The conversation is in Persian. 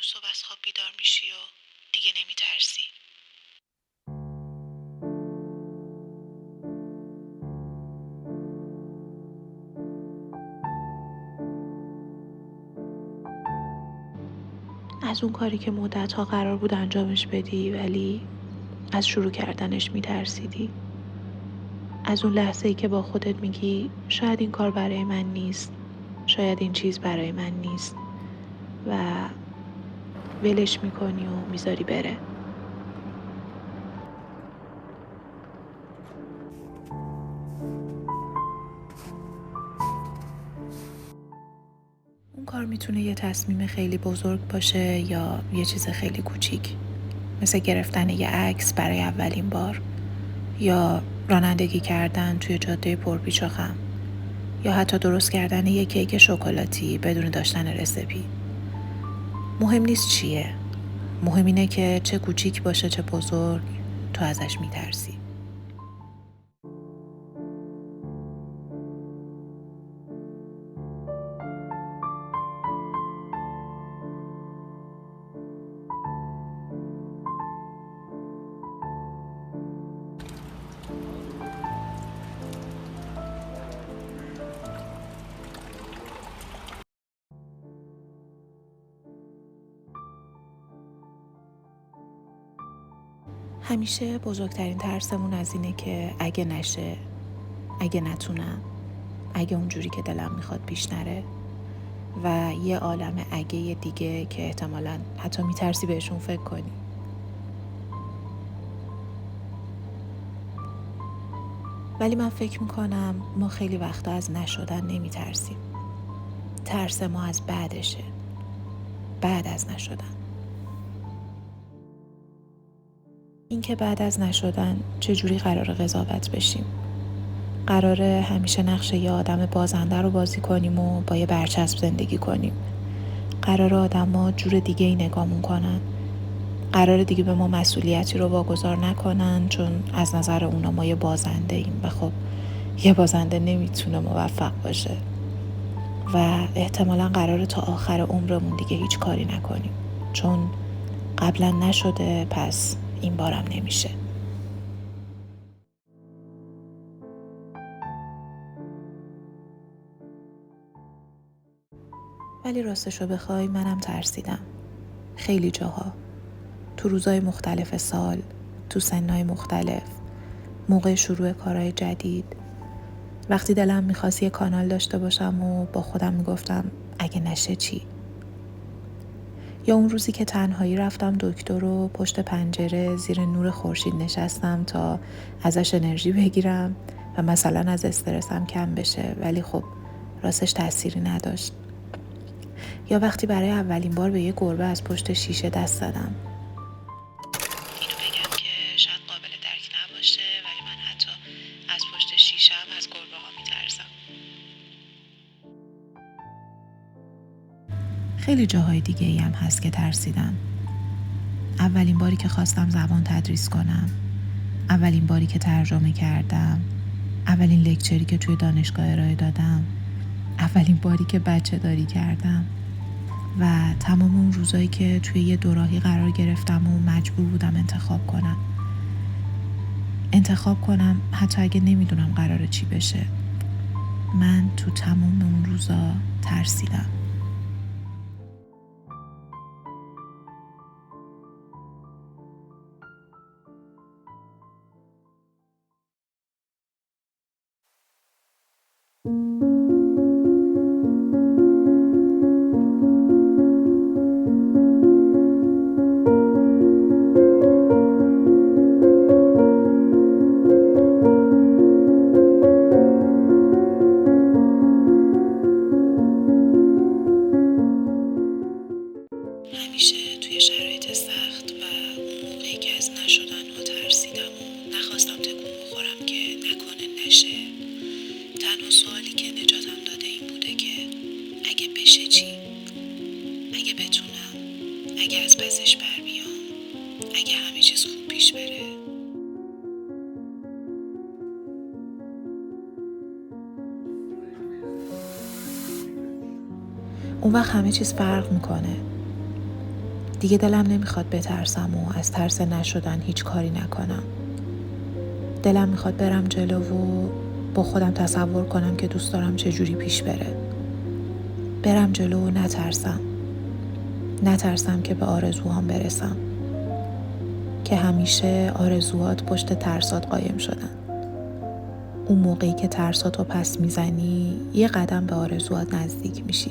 صبح از خواب بیدار میشی و دیگه نمیترسی. از اون کاری که مدت‌ها قرار بود انجامش بدی ولی از شروع کردنش میترسیدی. از اون لحظه‌ای که با خودت میگی شاید این کار برای من نیست، شاید این چیز برای من نیست و ولش میکنی و میذاری بره. اون کار میتونه یه تصمیم خیلی بزرگ باشه یا یه چیز خیلی کوچیک، مثل گرفتن یه عکس برای اولین بار یا رانندگی کردن توی جاده پرپیچ و خم یا حتی درست کردن یه کیک شکلاتی بدون داشتن رسیپی. مهم نیست چیه، مهم اینه که چه کوچیک باشه چه بزرگ تو ازش میترسی. همیشه بزرگترین ترسمون از اینه که اگه نشه، اگه نتونم، اگه اونجوری که دلم میخواد پیش نره و یه عالم اگه دیگه که احتمالاً حتی میترسی بهشون فکر کنی. ولی من فکر میکنم ما خیلی وقتا از نشدن نمیترسیم. ترس ما از بعدشه، بعد از نشدن. این که بعد از نشدن چجوری قرار قضاوت بشیم. قراره همیشه نقش یه آدم بازنده رو بازی کنیم و با یه برچسب زندگی کنیم. قراره آدم‌ها جور دیگه ای نگامون کنن. قراره دیگه به ما مسئولیتی رو واگذار نکنن چون از نظر اونا ما یه بازنده ایم و خب یه بازنده نمیتونه موفق باشه و احتمالاً قراره تا آخر عمرمون دیگه هیچ کاری نکنیم چون قبلا نشده پس این بارم نمیشه. ولی راستشو بخوای منم ترسیدم. خیلی جاها. تو روزای مختلف سال، تو سنهای مختلف، موقع شروع کارهای جدید. وقتی دلم میخواست یه کانال داشته باشم و با خودم میگفتم اگه نشه چی؟ یا اون روزی که تنهایی رفتم دکتر و پشت پنجره زیر نور خورشید نشستم تا ازش انرژی بگیرم و مثلا از استرسم کم بشه ولی خب راستش تأثیری نداشت. یا وقتی برای اولین بار به یه گربه از پشت شیشه دست زدم. اینو بگم که شاید قابل درک نباشه ولی من حتی از پشت شیشه هم از گربه ها میترسم. خیلی جاهای دیگه ای هم هست که ترسیدم. اولین باری که خواستم زبان تدریس کنم، اولین باری که ترجمه کردم، اولین لکچری که توی دانشگاه ارائه دادم، اولین باری که بچه داری کردم و تمام اون روزایی که توی یه دوراهی قرار گرفتم و مجبور بودم انتخاب کنم حتی اگه نمیدونم قراره چی بشه. من تو تمام اون روزا ترسیدم. همیشه توی شرایط سخت و اون موقعی که از نشدن ها ترسیدم و نخواستم تکون بخورم که نکنه نشه. تنها سوالی که نجاتم داده این بوده که اگه بشه چی؟ اگه بتونم؟ اگه از پسش بر بیام؟ اگه همه چیز خوب پیش بره؟ اون وقت همه چیز فرق میکنه. دیگه دلم نمیخواد بترسم و از ترس نشدن هیچ کاری نکنم. دلم میخواد برم جلو و با خودم تصور کنم که دوست دارم چجوری پیش بره. برم جلو و نترسم که به آرزوهام برسم، که همیشه آرزوهات پشت ترسات قایم شدن. اون موقعی که ترساتو پس میزنی یه قدم به آرزوهات نزدیک میشی.